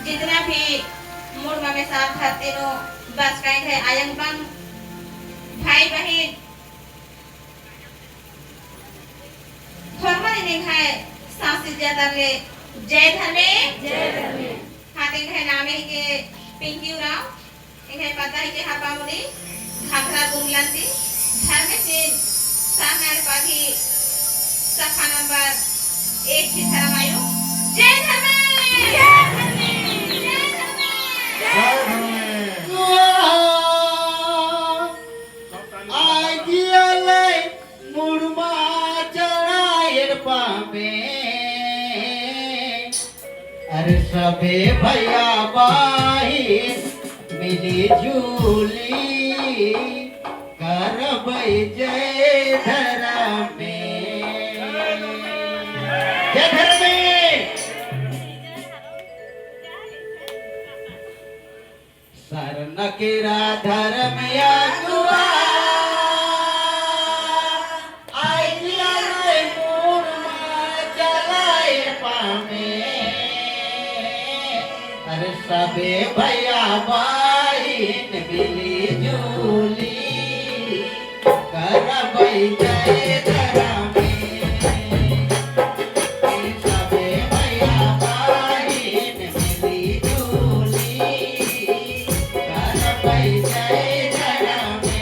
जितना भी मूड में साथ था तीनों बस कहीं है आयंग बंग भाई बहन धर्म नहीं है सांसी जातरले जय धर्मे हाथे है नामे के पिंकी राव इन्हें पता है कि हापा मुनी घाघरा गुमलंती धर्म से सामने पागी सफा नंबर 1 की धर्मायो जय धर्मे अरे सबे भैया बाही मिली झूली करब जय धर्मे जय धर्मे शरण केरा धर्मया दुआ सबे भैया बहिन मिली झूली करब जय धर्मे सबे भैया बहिन मिली झूली करब जय धर्मे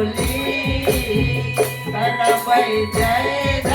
झूली कर जय